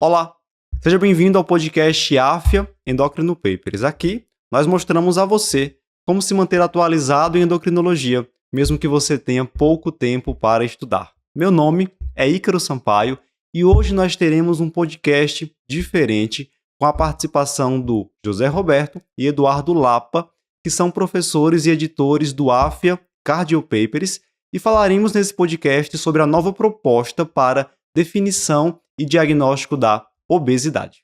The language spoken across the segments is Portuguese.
Olá, seja bem-vindo ao podcast AFIA Endocrino Papers. Aqui, nós mostramos a você como se manter atualizado em endocrinologia, mesmo que você tenha pouco tempo para estudar. Meu nome é Ícaro Sampaio e hoje nós teremos um podcast diferente com a participação do José Roberto e Eduardo Lapa, que são professores e editores do AFIA Cardio Papers, e falaremos nesse podcast sobre a nova proposta para definição e diagnóstico da obesidade.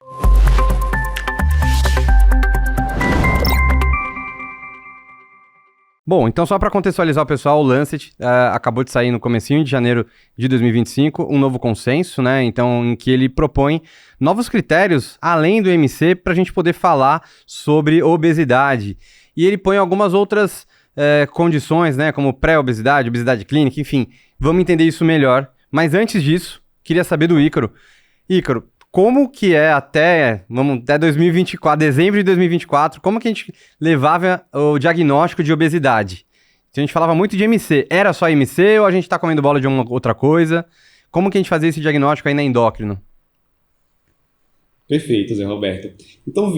Bom, então só para contextualizar o pessoal, o Lancet acabou de sair no comecinho de janeiro de 2025, um novo consenso, né? Então, em que ele propõe novos critérios, além do IMC, para a gente poder falar sobre obesidade. E ele põe algumas outras condições, né? Como pré-obesidade, obesidade clínica, enfim. Vamos entender isso melhor. Mas antes disso, queria saber do Ícaro. Ícaro, como que é até 2024, dezembro de 2024, como que a gente levava o diagnóstico de obesidade? A gente falava muito de IMC, era só IMC ou a gente está comendo bola de uma outra coisa? Como que a gente fazia esse diagnóstico aí na endócrino? Perfeito, Zé Roberto. Então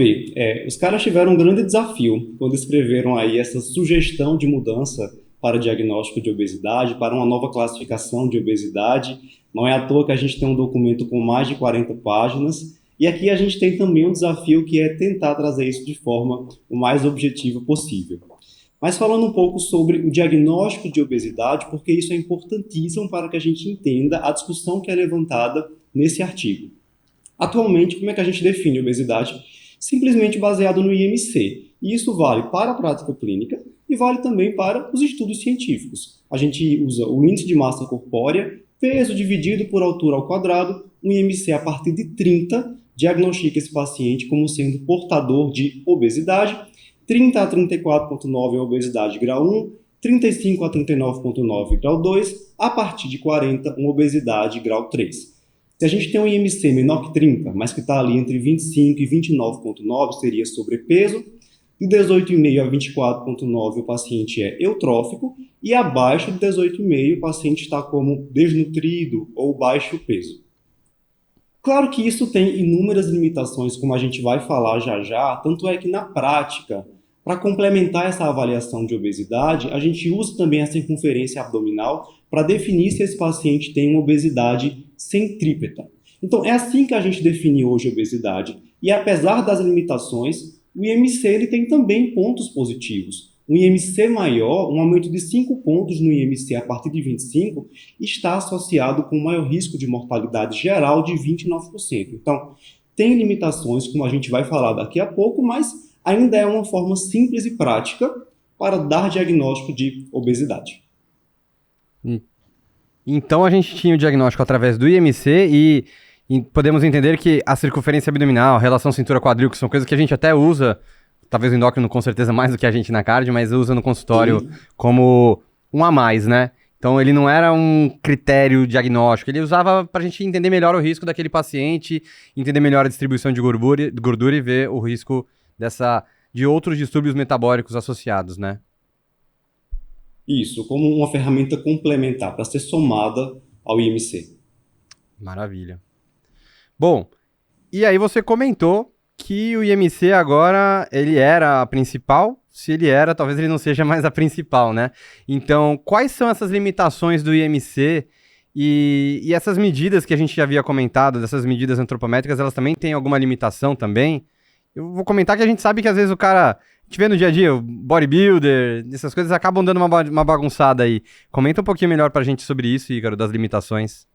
os caras tiveram um grande desafio quando escreveram aí essa sugestão de mudança para diagnóstico de obesidade, para uma nova classificação de obesidade. Não é à toa que a gente tem um documento com mais de 40 páginas, e aqui a gente tem também um desafio que é tentar trazer isso de forma o mais objetiva possível. Mas falando um pouco sobre o diagnóstico de obesidade, porque isso é importantíssimo para que a gente entenda a discussão que é levantada nesse artigo. Atualmente, como é que a gente define obesidade? Simplesmente baseado no IMC. E isso vale para a prática clínica e vale também para os estudos científicos. A gente usa o índice de massa corpórea, peso dividido por altura ao quadrado, um IMC a partir de 30, diagnostica esse paciente como sendo portador de obesidade, 30 a 34,9 é obesidade grau 1, 35 a 39,9 grau 2, a partir de 40, uma obesidade grau 3. Se a gente tem um IMC menor que 30, mas que está ali entre 25 e 29,9, seria sobrepeso. De 18,5 a 24,9 o paciente é eutrófico e abaixo de 18,5 o paciente está como desnutrido ou baixo peso. Claro que isso tem inúmeras limitações, como a gente vai falar já já, tanto é que na prática, para complementar essa avaliação de obesidade, a gente usa também a circunferência abdominal para definir se esse paciente tem uma obesidade centrípeta. Então é assim que a gente define hoje a obesidade. E apesar das limitações, o IMC ele tem também pontos positivos. Um IMC maior, um aumento de 5 pontos no IMC a partir de 25, está associado com um maior risco de mortalidade geral de 29%. Então, tem limitações, como a gente vai falar daqui a pouco, mas ainda é uma forma simples e prática para dar diagnóstico de obesidade. Então, a gente tinha o diagnóstico através do IMC e podemos entender que a circunferência abdominal, a relação cintura-quadril, que são coisas que a gente até usa, talvez o endócrino com certeza mais do que a gente na cardio, mas usa no consultório como um a mais, né? Então ele não era um critério diagnóstico, ele usava para a gente entender melhor o risco daquele paciente, entender melhor a distribuição de gordura e ver o risco de outros distúrbios metabólicos associados, né? Isso, como uma ferramenta complementar para ser somada ao IMC. Maravilha. Bom, e aí você comentou que o IMC agora, ele era a principal, se ele era, talvez ele não seja mais a principal, né? Então, quais são essas limitações do IMC e essas medidas que a gente já havia comentado, dessas medidas antropométricas, elas também têm alguma limitação também? Eu vou comentar que a gente sabe que às vezes a gente vê no dia a dia, o bodybuilder, essas coisas acabam dando uma bagunçada aí. Comenta um pouquinho melhor pra gente sobre isso, Ícaro, das limitações.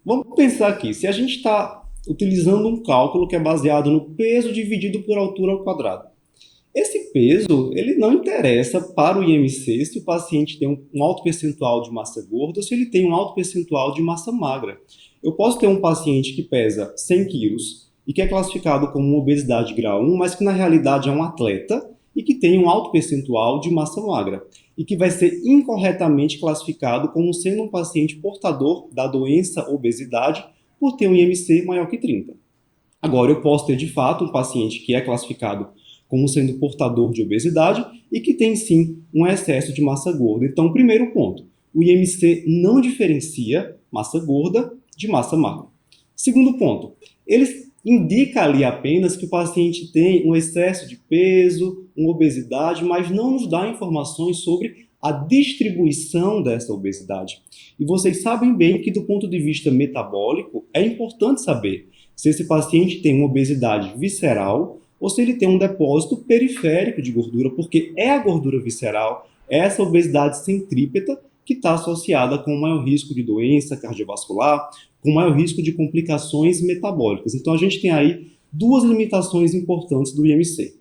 Vamos pensar aqui, se a gente está utilizando um cálculo que é baseado no peso dividido por altura ao quadrado. Esse peso, ele não interessa para o IMC se o paciente tem um alto percentual de massa gorda ou se ele tem um alto percentual de massa magra. Eu posso ter um paciente que pesa 100 quilos e que é classificado como uma obesidade grau 1, mas que na realidade é um atleta e que tem um alto percentual de massa magra e que vai ser incorretamente classificado como sendo um paciente portador da doença obesidade por ter um IMC maior que 30. Agora, eu posso ter de fato um paciente que é classificado como sendo portador de obesidade e que tem sim um excesso de massa gorda. Então, primeiro ponto, o IMC não diferencia massa gorda de massa magra. Segundo ponto, eles indica ali apenas que o paciente tem um excesso de peso, uma obesidade, mas não nos dá informações sobre a distribuição dessa obesidade. E vocês sabem bem que, do ponto de vista metabólico, é importante saber se esse paciente tem uma obesidade visceral ou se ele tem um depósito periférico de gordura, porque é a gordura visceral, essa obesidade centrípeta, que está associada com maior risco de doença cardiovascular, com maior risco de complicações metabólicas. Então, a gente tem aí duas limitações importantes do IMC.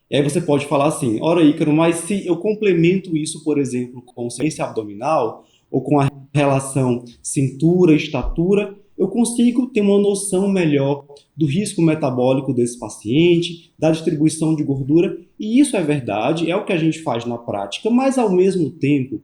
E aí você pode falar assim, ora Ícaro, mas se eu complemento isso, por exemplo, com ciência abdominal, ou com a relação cintura-estatura, eu consigo ter uma noção melhor do risco metabólico desse paciente, da distribuição de gordura, e isso é verdade, é o que a gente faz na prática, mas ao mesmo tempo,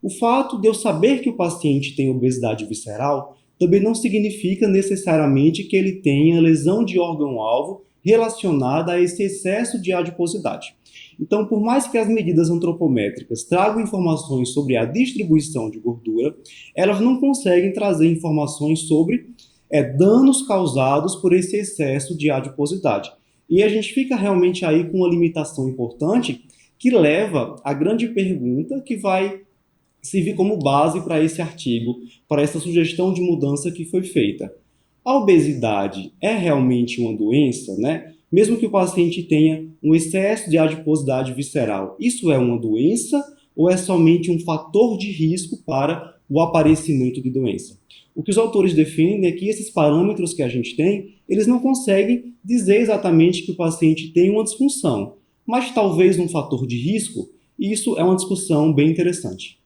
o fato de eu saber que o paciente tem obesidade visceral também não significa necessariamente que ele tenha lesão de órgão-alvo relacionada a esse excesso de adiposidade. Então, por mais que as medidas antropométricas tragam informações sobre a distribuição de gordura, elas não conseguem trazer informações sobre danos causados por esse excesso de adiposidade. E a gente fica realmente aí com uma limitação importante que leva à grande pergunta que vai servir como base para esse artigo, para essa sugestão de mudança que foi feita. A obesidade é realmente uma doença, né? Mesmo que o paciente tenha um excesso de adiposidade visceral, isso é uma doença ou é somente um fator de risco para o aparecimento de doença? O que os autores defendem é que esses parâmetros que a gente tem, eles não conseguem dizer exatamente que o paciente tem uma disfunção, mas talvez um fator de risco, e isso é uma discussão bem interessante.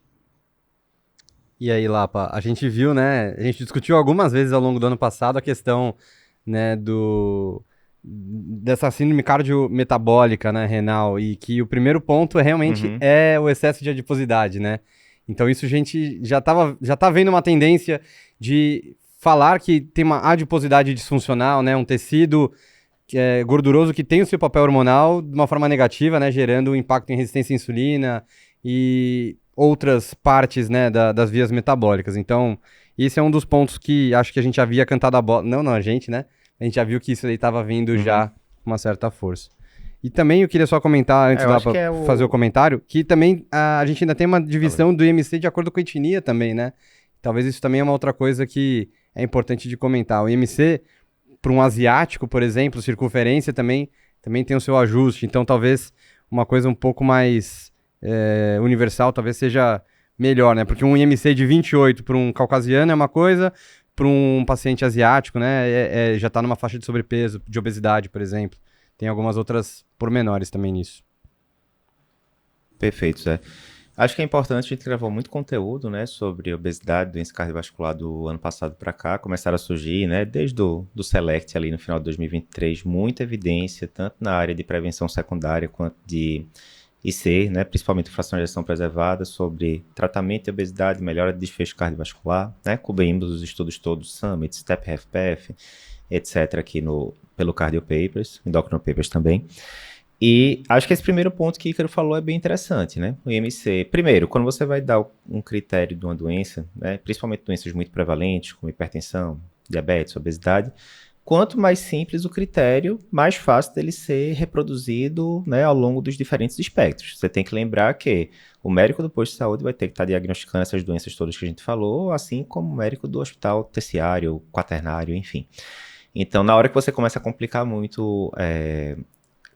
E aí, Lapa, a gente viu, né, a gente discutiu algumas vezes ao longo do ano passado a questão, né, dessa síndrome cardiometabólica, né, renal, e que o primeiro ponto realmente é o excesso de adiposidade, né? Então isso a gente já tá vendo uma tendência de falar que tem uma adiposidade disfuncional, né, um tecido gorduroso que tem o seu papel hormonal de uma forma negativa, né, gerando um impacto em resistência à insulina e outras partes, né, das vias metabólicas. Então, esse é um dos pontos que acho que a gente havia cantado a bola. Não, a gente, né? A gente já viu que isso aí estava vindo já com uma certa força. E também eu queria só comentar, antes fazer o comentário, que também a gente ainda tem uma divisão do IMC de acordo com a etnia também, né? Talvez isso também é uma outra coisa que é importante de comentar. O IMC, para um asiático, por exemplo, circunferência também tem o seu ajuste. Então, talvez uma coisa um pouco mais universal talvez seja melhor, né? Porque um IMC de 28 para um caucasiano é uma coisa, para um paciente asiático, né? Já está numa faixa de sobrepeso, de obesidade, por exemplo. Tem algumas outras pormenores também nisso. Perfeito, Zé. Acho que é importante, a gente gravou muito conteúdo, né, sobre obesidade, doença cardiovascular do ano passado para cá, começaram a surgir, né, desde do Select ali no final de 2023, muita evidência, tanto na área de prevenção secundária quanto de IC, né, principalmente fração de ejeção preservada, sobre tratamento de obesidade, melhora de desfecho cardiovascular, né, cobrindo os estudos todos, Summit, STEP-HFpEF, etc., aqui pelo Cardio Papers, Endocrino Papers também. E acho que esse primeiro ponto que o Ícaro falou é bem interessante, né? O IMC, primeiro, quando você vai dar um critério de uma doença, né, principalmente doenças muito prevalentes, como hipertensão, diabetes, obesidade, quanto mais simples o critério, mais fácil dele ser reproduzido, né, ao longo dos diferentes espectros. Você tem que lembrar que o médico do posto de saúde vai ter que estar diagnosticando essas doenças todas que a gente falou, assim como o médico do hospital terciário, quaternário, enfim. Então, na hora que você começa a complicar muito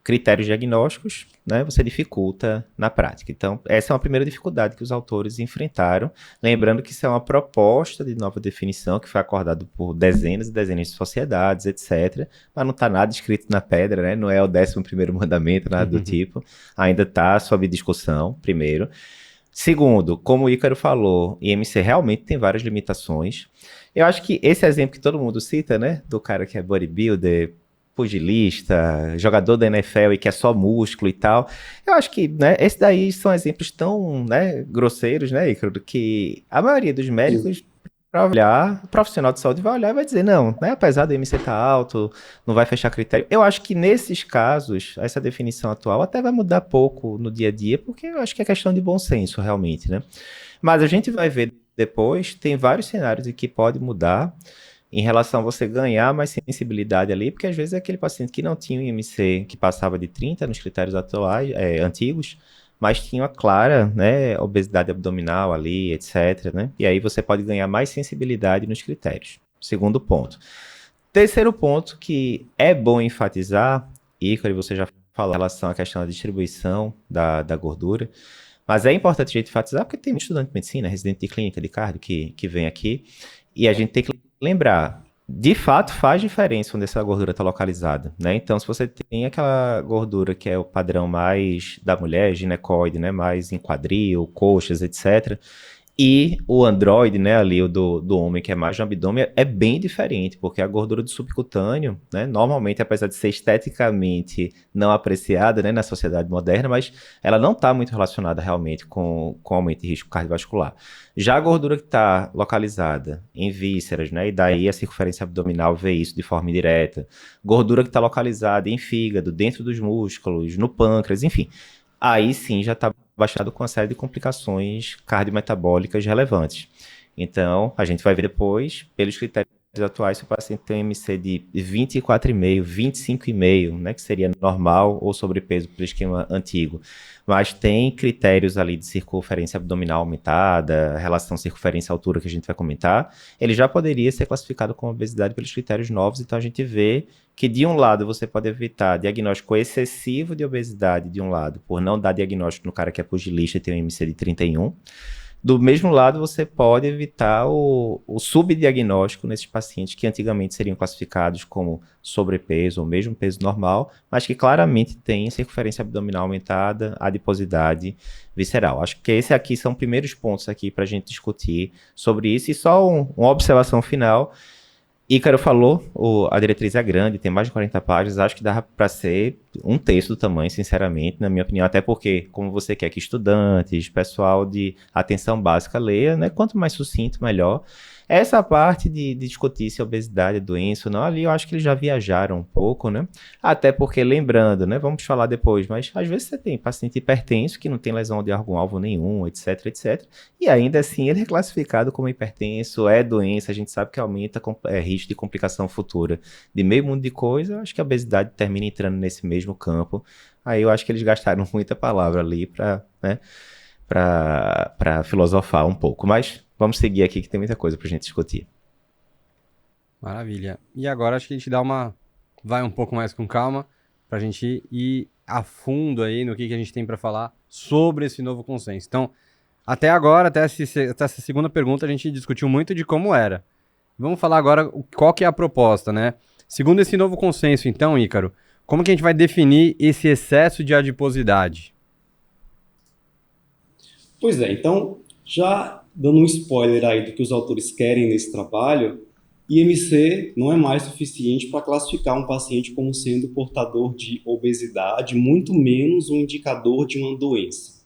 critérios diagnósticos, né, você dificulta na prática. Então, essa é uma primeira dificuldade que os autores enfrentaram, lembrando que isso é uma proposta de nova definição que foi acordada por dezenas e dezenas de sociedades, etc., mas não está nada escrito na pedra, né, não é o 11º mandamento, nada do tipo, ainda está sob discussão, primeiro. Segundo, como o Ícaro falou, IMC realmente tem várias limitações. Eu acho que esse exemplo que todo mundo cita, né, do cara que é bodybuilder, pugilista, jogador da NFL e que é só músculo e tal. Eu acho que, né, esses daí são exemplos tão, né, grosseiros, né, Ícaro, que a maioria dos médicos, para olhar, o profissional de saúde vai olhar e vai dizer, não, né, apesar do IMC estar alto, não vai fechar critério. Eu acho que nesses casos, essa definição atual até vai mudar pouco no dia a dia, porque eu acho que é questão de bom senso, realmente, né. Mas a gente vai ver depois, tem vários cenários em que pode mudar. em relação a você ganhar mais sensibilidade ali, porque às vezes é aquele paciente que não tinha um IMC que passava de 30 nos critérios atuais, antigos, mas tinha uma clara, né, obesidade abdominal ali, etc, né? E aí você pode ganhar mais sensibilidade nos critérios. Segundo ponto. Terceiro ponto que é bom enfatizar, Ícaro, você já falou em relação à questão da distribuição da gordura, mas é importante a gente enfatizar porque tem muito estudante de medicina, residente de clínica de cardio que vem aqui, e a gente tem que lembrar, de fato faz diferença onde essa gordura está localizada, né? Então, se você tem aquela gordura que é o padrão mais da mulher, ginecoide, né? Mais em quadril, coxas, etc., e o androide, né, ali, o do homem, que é mais no abdômen, é bem diferente, porque a gordura do subcutâneo, né, normalmente, apesar de ser esteticamente não apreciada, né, na sociedade moderna, mas ela não está muito relacionada realmente com aumento de risco cardiovascular. Já a gordura que está localizada em vísceras, né, e daí a circunferência abdominal vê isso de forma indireta, gordura que está localizada em fígado, dentro dos músculos, no pâncreas, enfim, aí sim já está baixado com uma série de complicações cardiometabólicas relevantes. Então, a gente vai ver depois, pelos critérios atuais, se o paciente tem um MC de 24,5, 25,5, né, que seria normal ou sobrepeso pelo esquema antigo, mas tem critérios ali de circunferência abdominal aumentada, relação circunferência-altura que a gente vai comentar, ele já poderia ser classificado como obesidade pelos critérios novos, então a gente vê que de um lado você pode evitar diagnóstico excessivo de obesidade de um lado, por não dar diagnóstico no cara que é pugilista e tem um MC de 31, do mesmo lado, você pode evitar o subdiagnóstico nesses pacientes que antigamente seriam classificados como sobrepeso ou mesmo peso normal, mas que claramente têm circunferência abdominal aumentada, adiposidade visceral. Acho que esses aqui são primeiros pontos aqui para a gente discutir sobre isso. E só uma observação final. Ícaro falou, a diretriz é grande, tem mais de 40 páginas, acho que dá para ser um terço do tamanho, sinceramente, na minha opinião, até porque, como você quer que estudantes, pessoal de atenção básica leia, né, quanto mais sucinto, melhor. Essa parte de discutir se a obesidade é doença ou não, ali eu acho que eles já viajaram um pouco, né, até porque, lembrando, né, vamos falar depois, mas às vezes você tem paciente hipertenso que não tem lesão de órgão-alvo nenhum, etc, etc, e ainda assim ele é classificado como hipertenso, é doença, a gente sabe que aumenta risco de complicação futura de meio mundo de coisa, acho que a obesidade termina entrando nesse mesmo campo. Aí eu acho que eles gastaram muita palavra ali para, né, para filosofar um pouco, mas vamos seguir aqui que tem muita coisa para a gente discutir. Maravilha. E agora acho que a gente vai um pouco mais com calma para a gente ir a fundo aí no que a gente tem para falar sobre esse novo consenso. Então, até agora, até essa segunda pergunta, a gente discutiu muito de como era. Vamos falar agora qual que é a proposta, né? Segundo esse novo consenso, então, Ícaro, como que a gente vai definir esse excesso de adiposidade? Pois é, então, já dando um spoiler aí do que os autores querem nesse trabalho, IMC não é mais suficiente para classificar um paciente como sendo portador de obesidade, muito menos um indicador de uma doença.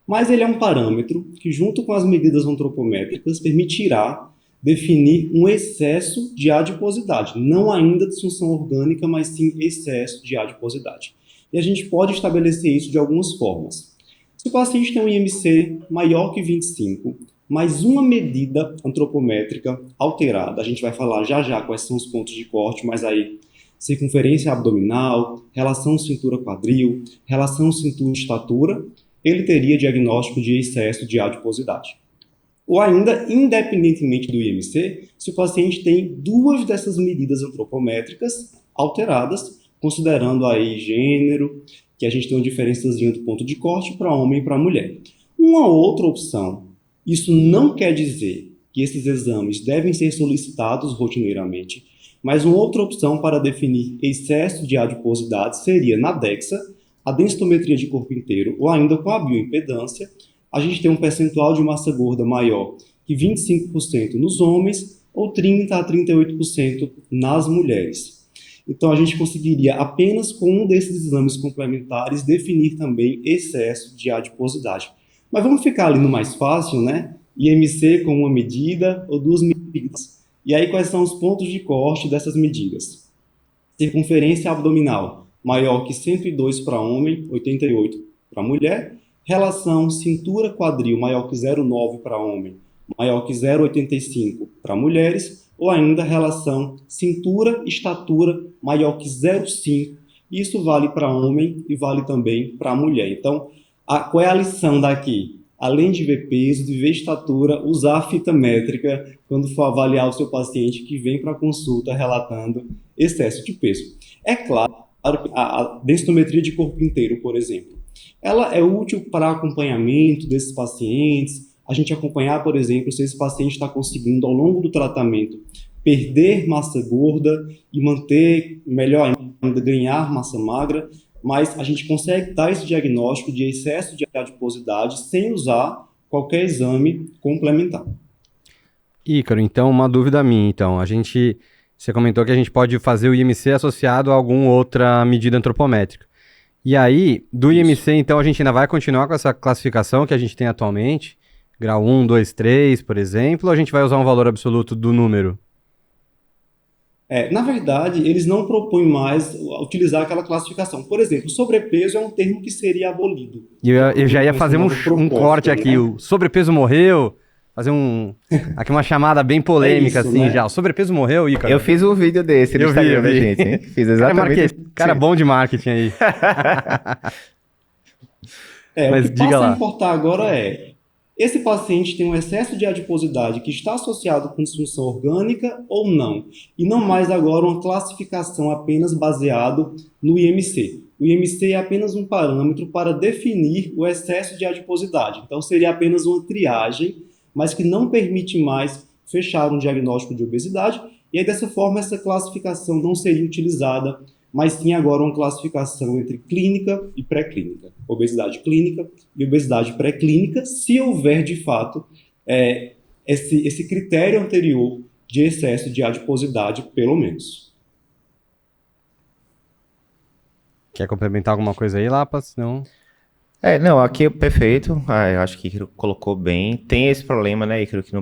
Mas ele é um parâmetro que, junto com as medidas antropométricas, permitirá definir um excesso de adiposidade, não ainda disfunção orgânica, mas sim excesso de adiposidade. E a gente pode estabelecer isso de algumas formas. Se o paciente tem um IMC maior que 25, mais uma medida antropométrica alterada, a gente vai falar já já quais são os pontos de corte, mas aí circunferência abdominal, relação cintura-quadril, relação cintura-estatura, ele teria diagnóstico de excesso de adiposidade. Ou ainda, independentemente do IMC, se o paciente tem duas dessas medidas antropométricas alteradas, considerando aí gênero, que a gente tem uma diferençazinha do ponto de corte para homem e para mulher. Uma outra opção, isso não quer dizer que esses exames devem ser solicitados rotineiramente, mas uma outra opção para definir excesso de adiposidade seria na DEXA, a densitometria de corpo inteiro, ou ainda com a bioimpedância, a gente tem um percentual de massa gorda maior que 25% nos homens ou 30% a 38% nas mulheres. Então, a gente conseguiria apenas com um desses exames complementares definir também excesso de adiposidade. Mas vamos ficar ali no mais fácil, né? IMC com uma medida ou duas medidas. E aí, quais são os pontos de corte dessas medidas? Circunferência abdominal maior que 102 para homem, 88 para mulher. Relação cintura-quadril maior que 0,9 para homem, maior que 0,85 para mulheres, ou ainda a relação cintura-estatura maior que 0,5. Isso vale para homem e vale também para mulher. Então, qual é a lição daqui? Além de ver peso, de ver estatura, usar a fita métrica quando for avaliar o seu paciente que vem para a consulta relatando excesso de peso. É claro que a densitometria de corpo inteiro, por exemplo, ela é útil para acompanhamento desses pacientes, a gente acompanhar, por exemplo, se esse paciente está conseguindo, ao longo do tratamento, perder massa gorda e manter, melhor ainda, ganhar massa magra, mas a gente consegue dar esse diagnóstico de excesso de adiposidade sem usar qualquer exame complementar. Ícaro, então, uma dúvida minha, então, você comentou que a gente pode fazer o IMC associado a alguma outra medida antropométrica. E aí, do IMC, então, a gente ainda vai continuar com essa classificação que a gente tem atualmente, grau 1, 2, 3, por exemplo, ou a gente vai usar um valor absoluto do número? Na verdade, eles não propõem mais utilizar aquela classificação. Por exemplo, sobrepeso é um termo que seria abolido. Eu já ia fazer um corte aqui, né? O sobrepeso morreu, fazer aqui uma chamada bem polêmica, assim, né? Já. O sobrepeso morreu, Ícaro. Eu fiz um vídeo desse no Instagram da gente, hein? Fiz exatamente. Cara bom de marketing aí. Mas o que passa a importar agora esse paciente tem um excesso de adiposidade que está associado com disfunção orgânica ou não? E não mais agora uma classificação apenas baseado no IMC. O IMC é apenas um parâmetro para definir o excesso de adiposidade. Então seria apenas uma triagem, mas que não permite mais fechar um diagnóstico de obesidade. E aí, dessa forma, essa classificação não seria utilizada, mas sim agora uma classificação entre clínica e pré-clínica. Obesidade clínica e obesidade pré-clínica, se houver, de fato, esse critério anterior de excesso de adiposidade, pelo menos. Quer complementar alguma coisa aí, Lapas? Não? Não, aqui é perfeito. Eu acho que Ícaro colocou bem. Tem esse problema, né, Ícaro, que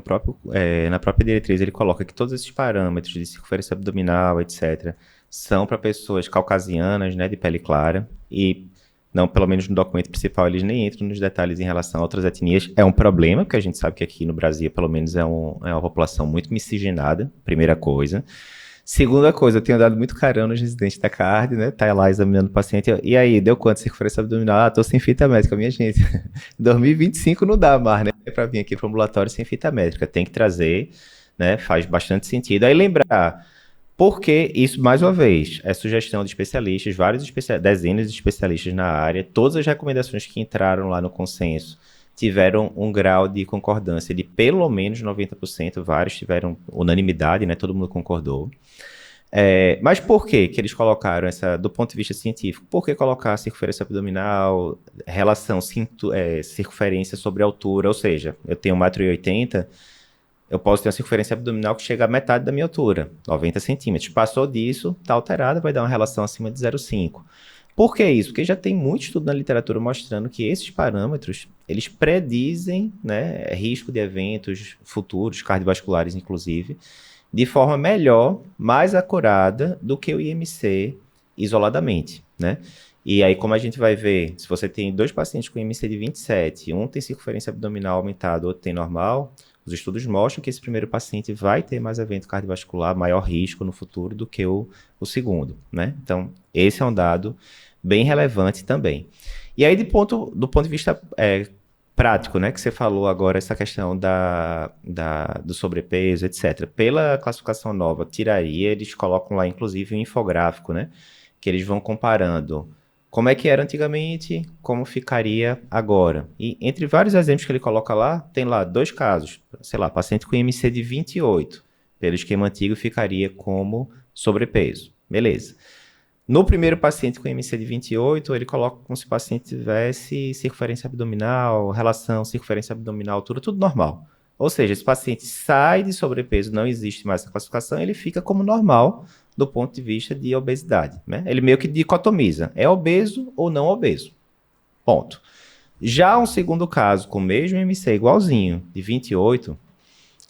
na própria diretriz ele coloca que todos esses parâmetros de circunferência abdominal, etc., são para pessoas caucasianas, né, de pele clara, e não, pelo menos no documento principal, eles nem entram nos detalhes em relação a outras etnias. É um problema, porque a gente sabe que aqui no Brasil, pelo menos, é uma população muito miscigenada, primeira coisa. Segunda coisa, eu tenho dado muito carão nos residentes da CARD, né? Tá lá examinando o paciente. E aí, deu quanto circunferência abdominal? Tô sem fita métrica, minha gente. 2025 não dá mais, né? Pra vir aqui pro ambulatório sem fita métrica. Tem que trazer, né? Faz bastante sentido. Aí lembrar, porque isso, mais uma vez, é sugestão de especialistas, dezenas de especialistas na área. Todas as recomendações que entraram lá no consenso tiveram um grau de concordância de pelo menos 90%, vários tiveram unanimidade, né? Todo mundo concordou. Mas por que eles colocaram do ponto de vista científico? Por que colocar circunferência abdominal, relação circunferência sobre altura? Ou seja, eu tenho 1,80 m, eu posso ter uma circunferência abdominal que chega à metade da minha altura, 90 centímetros. Passou disso, está alterada, vai dar uma relação acima de 0,5. Por que isso? Porque já tem muito estudo na literatura mostrando que esses parâmetros, eles predizem, né, risco de eventos futuros, cardiovasculares inclusive, de forma melhor, mais acurada do que o IMC isoladamente, né? E aí, como a gente vai ver, se você tem dois pacientes com IMC de 27, um tem circunferência abdominal aumentada, outro tem normal, os estudos mostram que esse primeiro paciente vai ter mais evento cardiovascular, maior risco no futuro do que o segundo, né? Então, esse é um dado bem relevante também. E aí, do ponto de vista prático, né, que você falou agora, essa questão do sobrepeso, etc. Pela classificação nova, tiraria, eles colocam lá, inclusive, um infográfico, né, que eles vão comparando como é que era antigamente, como ficaria agora. E entre vários exemplos que ele coloca lá, tem lá 2 casos. Sei lá, paciente com IMC de 28, pelo esquema antigo, ficaria como sobrepeso. Beleza. No primeiro paciente com IMC de 28, ele coloca como se o paciente tivesse circunferência abdominal, relação circunferência abdominal, altura, tudo normal. Ou seja, esse paciente sai de sobrepeso, não existe mais essa classificação, ele fica como normal do ponto de vista de obesidade, né? Ele meio que dicotomiza, é obeso ou não obeso. Ponto. Já um segundo caso, com o mesmo IMC igualzinho, de 28,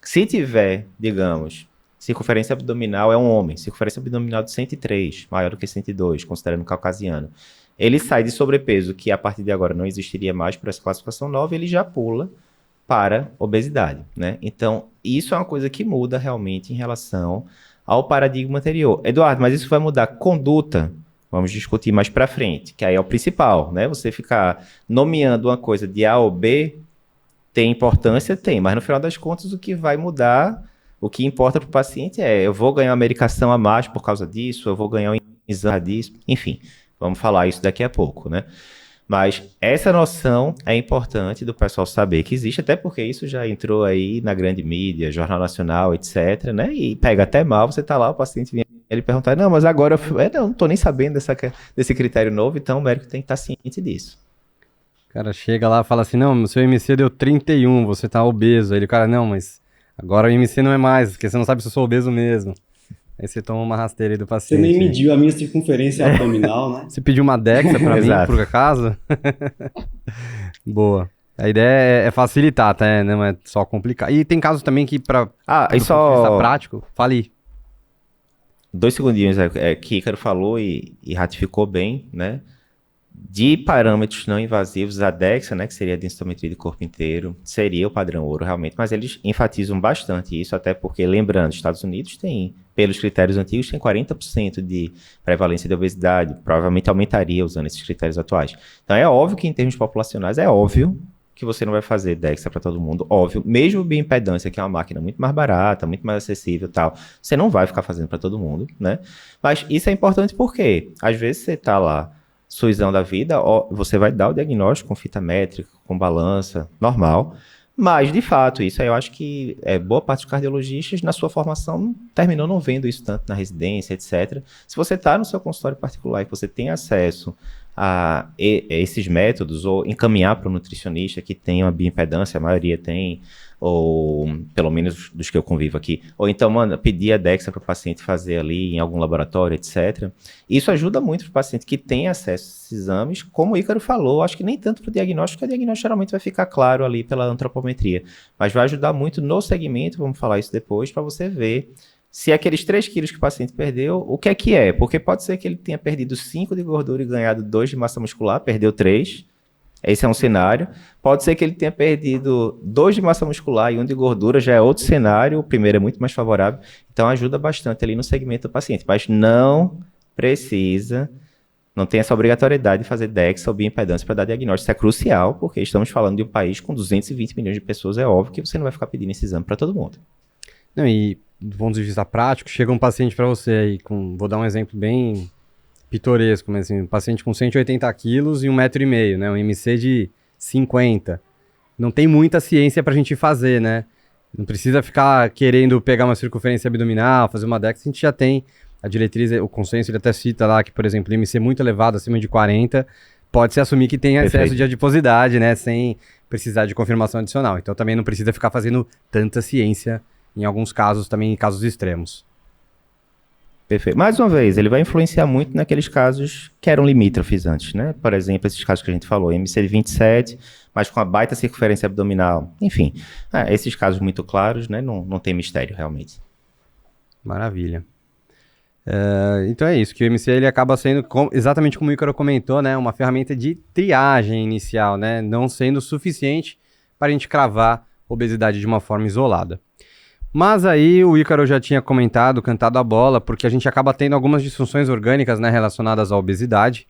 se tiver, digamos, circunferência abdominal é um homem, circunferência abdominal de 103, maior do que 102, considerando caucasiano. Ele sai de sobrepeso, que a partir de agora não existiria mais por essa classificação nova, ele já pula para obesidade, né? Então, isso é uma coisa que muda realmente em relação ao paradigma anterior. Eduardo, mas isso vai mudar a conduta? Vamos discutir mais para frente, que aí é o principal, né? Você ficar nomeando uma coisa de A ou B tem importância? Tem, mas no final das contas o que vai mudar, o que importa para o paciente é eu vou ganhar uma medicação a mais por causa disso, eu vou ganhar um exame disso, enfim, vamos falar isso daqui a pouco, né? Mas essa noção é importante do pessoal saber que existe, até porque isso já entrou aí na grande mídia, Jornal Nacional, etc, né? E pega até mal, você tá lá, o paciente vem ele perguntar, não, mas agora não tô nem sabendo desse critério novo, então o médico tem que estar ciente disso. O cara chega lá e fala assim, não, seu IMC deu 31, você tá obeso. Aí o cara, não, mas agora o IMC não é mais, porque você não sabe se eu sou obeso mesmo. Aí você toma uma rasteira aí do paciente. Você nem mediu a minha circunferência abdominal, né? Você pediu uma Dexa pra mim, por acaso? Boa. A ideia é facilitar, tá? Não é só complicar. E tem casos também que do ponto de vista prático, fale. 2 segundinhos, que Ícaro falou e ratificou bem, né? De parâmetros não invasivos, a DEXA, né, que seria a densitometria de corpo inteiro, seria o padrão ouro realmente, mas eles enfatizam bastante isso, até porque, lembrando, os Estados Unidos tem, pelos critérios antigos, tem 40% de prevalência de obesidade, provavelmente aumentaria usando esses critérios atuais. Então é óbvio que em termos populacionais, é óbvio que você não vai fazer DEXA para todo mundo, óbvio, mesmo bioimpedância, que é uma máquina muito mais barata, muito mais acessível e tal, você não vai ficar fazendo para todo mundo, né? Mas isso é importante porque, às vezes você está lá, suizão da vida, você vai dar o diagnóstico com fita métrica, com balança, normal, mas, de fato, isso aí eu acho que boa parte dos cardiologistas, na sua formação, terminou não vendo isso tanto na residência, etc. Se você está no seu consultório particular e que você tem acesso a esses métodos, ou encaminhar para o nutricionista que tem uma bioimpedância, a maioria tem, ou pelo menos dos que eu convivo aqui, ou então, pedir a DEXA para o paciente fazer ali em algum laboratório, etc. Isso ajuda muito para o paciente que tem acesso a esses exames, como o Ícaro falou, acho que nem tanto para o diagnóstico, porque o diagnóstico geralmente vai ficar claro ali pela antropometria, mas vai ajudar muito no segmento, vamos falar isso depois, para você ver se aqueles 3 quilos que o paciente perdeu, o que é? Porque pode ser que ele tenha perdido 5 de gordura e ganhado 2 de massa muscular, perdeu 3. Esse é um cenário. Pode ser que ele tenha perdido 2 de massa muscular e 1 de gordura, já é outro cenário. O primeiro é muito mais favorável. Então ajuda bastante ali no segmento do paciente. Mas não precisa, não tem essa obrigatoriedade de fazer DEXA ou bioimpedância para dar diagnóstico. Isso é crucial, porque estamos falando de um país com 220 milhões de pessoas. É óbvio que você não vai ficar pedindo esse exame para todo mundo. Não, e do ponto de vista prático, chega um paciente para você aí vou dar um exemplo bem pitoresco, mas assim, um paciente com 180 quilos e 1,5 m, né, um IMC de 50. Não tem muita ciência pra gente fazer, né? Não precisa ficar querendo pegar uma circunferência abdominal, fazer uma DEXA, a gente já tem a diretriz, o consenso, ele até cita lá que, por exemplo, IMC muito elevado, acima de 40, pode-se assumir que tem excesso de adiposidade, né, sem precisar de confirmação adicional. Então também não precisa ficar fazendo tanta ciência em alguns casos, também em casos extremos. Perfeito. Mais uma vez, ele vai influenciar muito naqueles casos que eram limítrofes antes, né? Por exemplo, esses casos que a gente falou, IMC de 27, mas com a baita circunferência abdominal. Enfim, esses casos muito claros, né? Não tem mistério, realmente. Maravilha. Então é isso, que o IMC ele acaba sendo, exatamente como o Ícaro comentou, né? Uma ferramenta de triagem inicial, né? Não sendo suficiente para a gente cravar obesidade de uma forma isolada. Mas aí o Ícaro já tinha comentado, cantado a bola, porque a gente acaba tendo algumas disfunções orgânicas, né, relacionadas à obesidade,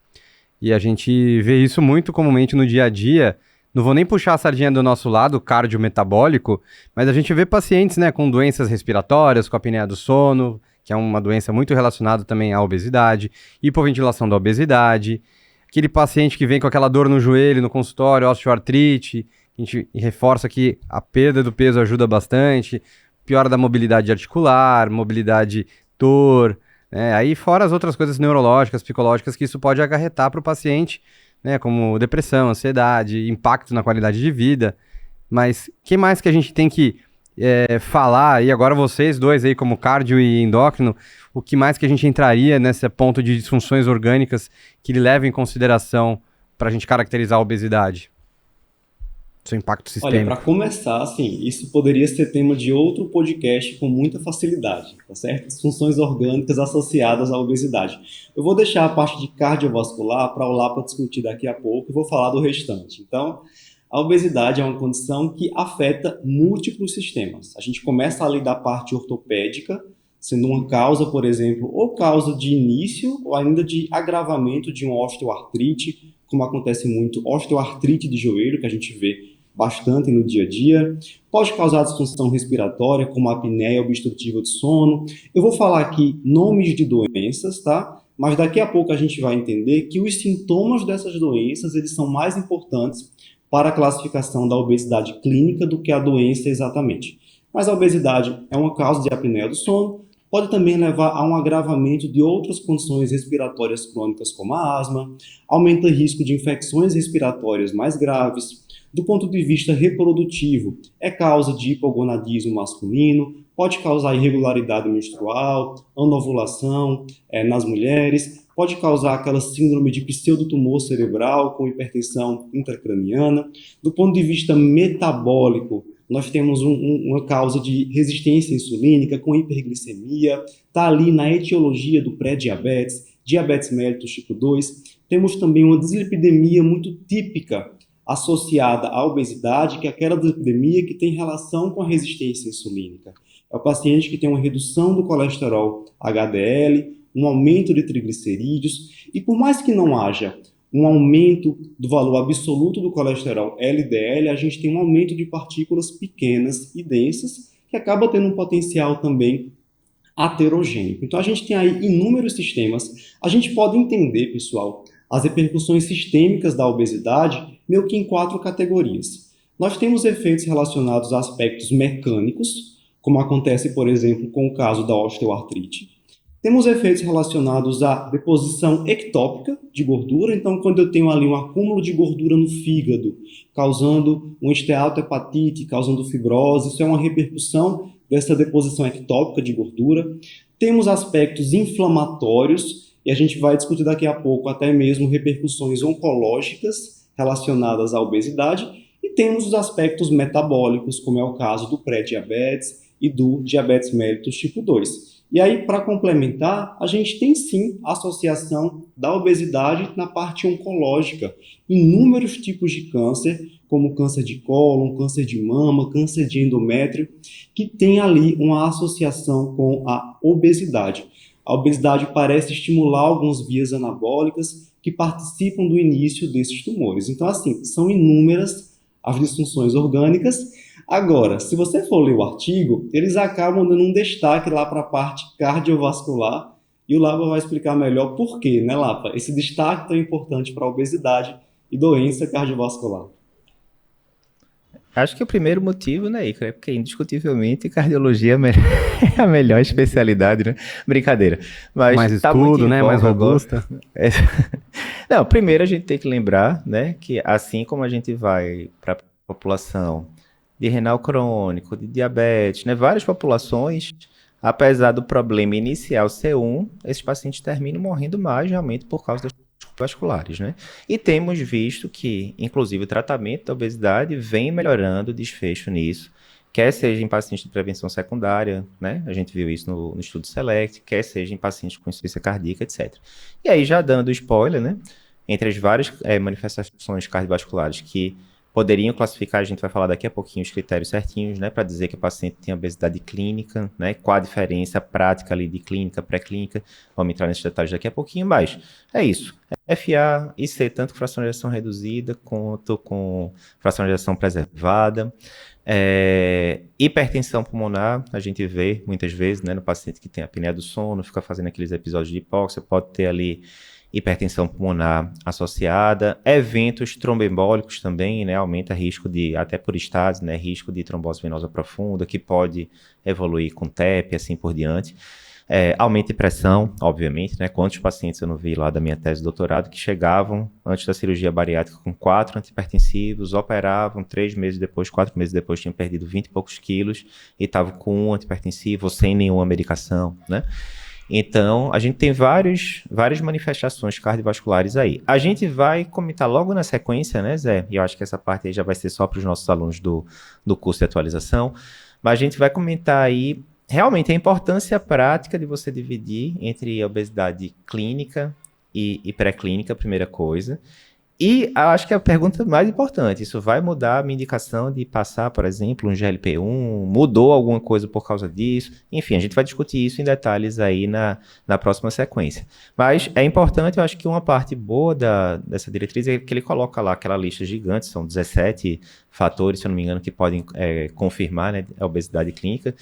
e a gente vê isso muito comumente no dia a dia. Não vou nem puxar a sardinha do nosso lado, cardiometabólico, mas a gente vê pacientes, né, com doenças respiratórias, com apneia do sono, que é uma doença muito relacionada também à obesidade, hipoventilação da obesidade, aquele paciente que vem com aquela dor no joelho, no consultório, osteoartrite, a gente reforça que a perda do peso ajuda bastante, piora da mobilidade articular, mobilidade dor, né? Aí fora as outras coisas neurológicas, psicológicas que isso pode acarretar para o paciente, né? Como depressão, ansiedade, impacto na qualidade de vida. Mas o que mais que a gente tem que falar, e agora vocês dois aí como cardio e endócrino, o que mais que a gente entraria nesse ponto de disfunções orgânicas que ele leva em consideração para a gente caracterizar a obesidade? Seu impacto sistêmico. Olha, para começar, assim, isso poderia ser tema de outro podcast com muita facilidade, tá certo? As funções orgânicas associadas à obesidade. Eu vou deixar a parte de cardiovascular para o Lapa discutir daqui a pouco e vou falar do restante. Então, A obesidade é uma condição que afeta múltiplos sistemas. A gente começa ali da parte ortopédica, sendo uma causa, por exemplo, ou causa de início ou ainda de agravamento de uma osteoartrite, como acontece muito, osteoartrite de joelho, que a gente vê bastante no dia a dia. Pode causar disfunção respiratória, como a apneia obstrutiva do sono. Eu vou falar aqui nomes de doenças, tá? Mas daqui a pouco a gente vai entender que os sintomas dessas doenças, eles são mais importantes para a classificação da obesidade clínica do que a doença exatamente. Mas a obesidade é uma causa de apneia do sono, pode também levar a um agravamento de outras condições respiratórias crônicas como a asma, aumenta o risco de infecções respiratórias mais graves. Do ponto de vista reprodutivo, é causa de hipogonadismo masculino, pode causar irregularidade menstrual, anovulação nas mulheres, pode causar aquela síndrome de pseudotumor cerebral com hipertensão intracraniana. Do ponto de vista metabólico, nós temos uma causa de resistência insulínica com hiperglicemia, está ali na etiologia do pré-diabetes, diabetes mellitus tipo 2. Temos também uma dislipidemia muito típica associada à obesidade, que é aquela dislipidemia que tem relação com a resistência insulínica. É o paciente que tem uma redução do colesterol HDL, um aumento de triglicerídeos, e por mais que não haja um aumento do valor absoluto do colesterol LDL, a gente tem um aumento de partículas pequenas e densas, que acaba tendo um potencial também aterogênico. Então a gente tem aí inúmeros sistemas. A gente pode entender, pessoal, as repercussões sistêmicas da obesidade meio que em 4 categorias. Nós temos efeitos relacionados a aspectos mecânicos, como acontece, por exemplo, com o caso da osteoartrite. Temos efeitos relacionados à deposição ectópica de gordura, então quando eu tenho ali um acúmulo de gordura no fígado, causando uma esteatohepatite, causando fibrose, isso é uma repercussão dessa deposição ectópica de gordura. Temos aspectos inflamatórios, e a gente vai discutir daqui a pouco até mesmo repercussões oncológicas relacionadas à obesidade, e temos os aspectos metabólicos, como é o caso do pré-diabetes e do diabetes mellitus tipo 2. E aí, para complementar, a gente tem sim a associação da obesidade na parte oncológica. Inúmeros tipos de câncer, como câncer de cólon, câncer de mama, câncer de endométrio, que tem ali uma associação com a obesidade. A obesidade parece estimular algumas vias anabólicas que participam do início desses tumores. Então, assim, são inúmeras as disfunções orgânicas. Agora, se você for ler o artigo, eles acabam dando um destaque lá para a parte cardiovascular, e o Lapa vai explicar melhor por quê, né, Lapa? Esse destaque tão importante para a obesidade e doença cardiovascular. Acho que o primeiro motivo, né, Icaro, é porque indiscutivelmente cardiologia é a melhor especialidade, né? Brincadeira. Mas mais tá estudo, né? Mais robusta. Não, primeiro a gente tem que lembrar, né, que assim como a gente vai para a população de renal crônico, de diabetes, né, várias populações, apesar do problema inicial ser esses pacientes terminam morrendo mais realmente por causa das vasculares, né? E temos visto que, inclusive, o tratamento da obesidade vem melhorando o desfecho nisso, quer seja em pacientes de prevenção secundária, né? A gente viu isso no estudo SELECT, quer seja em pacientes com insuficiência cardíaca, etc. E aí, já dando spoiler, né? Entre as várias manifestações cardiovasculares que poderiam classificar, a gente vai falar daqui a pouquinho os critérios certinhos, né, para dizer que o paciente tem obesidade clínica, né, qual a diferença prática ali de clínica, pré-clínica, vamos entrar nesses detalhes daqui a pouquinho, mas é isso. FA e C, tanto com fração de ejeção reduzida quanto com fração de ejeção preservada. Hipertensão pulmonar, a gente vê muitas vezes, né, no paciente que tem apneia do sono, fica fazendo aqueles episódios de hipóxia, pode ter ali hipertensão pulmonar associada, eventos tromboembólicos também, né, aumenta risco de, até por estase, né, risco de trombose venosa profunda, que pode evoluir com TEP, assim por diante. Aumento de pressão, obviamente, né, quantos pacientes eu não vi lá da minha tese de doutorado que chegavam antes da cirurgia bariátrica com 4 antihipertensivos, operavam 3 meses depois, 4 meses depois tinham perdido 20 e poucos quilos e estavam com um antihipertensivo sem nenhuma medicação, né? Então, a gente tem várias manifestações cardiovasculares aí. A gente vai comentar logo na sequência, né, Zé? E eu acho que essa parte aí já vai ser só para os nossos alunos do curso de atualização. Mas a gente vai comentar aí, realmente, a importância prática de você dividir entre a obesidade clínica e pré-clínica, primeira coisa. E eu acho que a pergunta mais importante, isso vai mudar a minha indicação de passar, por exemplo, um GLP-1? Mudou alguma coisa por causa disso? Enfim, a gente vai discutir isso em detalhes aí na próxima sequência. Mas é importante, eu acho que uma parte boa dessa diretriz é que ele coloca lá aquela lista gigante, são 17 fatores, se eu não me engano, que podem confirmar, né, a obesidade clínica.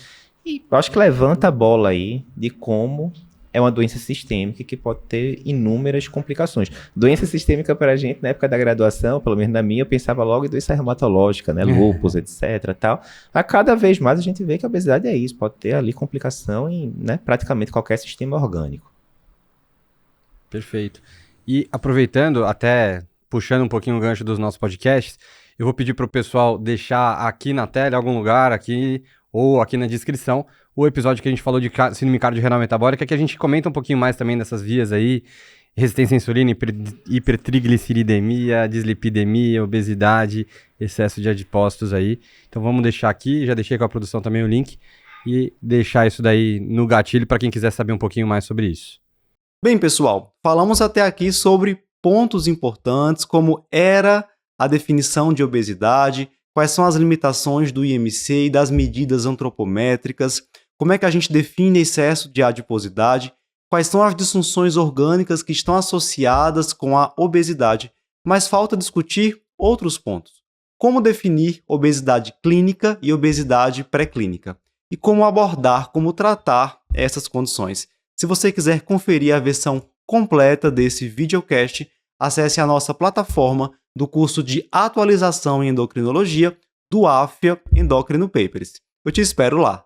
E eu acho que levanta a bola aí de como é uma doença sistêmica que pode ter inúmeras complicações. Doença sistêmica para a gente, na época da graduação, pelo menos na minha, eu pensava logo em doença reumatológica, né? Lúpus, etc. Tal. A cada vez mais a gente vê que a obesidade é isso, pode ter ali complicação em, né, praticamente qualquer sistema orgânico. Perfeito. E aproveitando, até puxando um pouquinho o gancho dos nossos podcasts, eu vou pedir para o pessoal deixar aqui na tela, em algum lugar, aqui ou aqui na descrição, o episódio que a gente falou de síndrome cardiorrenal metabólica, que a gente comenta um pouquinho mais também dessas vias aí, resistência à insulina, hipertrigliceridemia, dislipidemia, obesidade, excesso de adipócitos aí. Então vamos deixar aqui, já deixei com a produção também o link, e deixar isso daí no gatilho para quem quiser saber um pouquinho mais sobre isso. Bem, pessoal, falamos até aqui sobre pontos importantes, como era a definição de obesidade, quais são as limitações do IMC e das medidas antropométricas, como é que a gente define excesso de adiposidade, quais são as disfunções orgânicas que estão associadas com a obesidade, mas falta discutir outros pontos. Como definir obesidade clínica e obesidade pré-clínica, e como abordar, como tratar essas condições. Se você quiser conferir a versão completa desse videocast, acesse a nossa plataforma do curso de atualização em endocrinologia do AFIA Endocrino Papers. Eu te espero lá.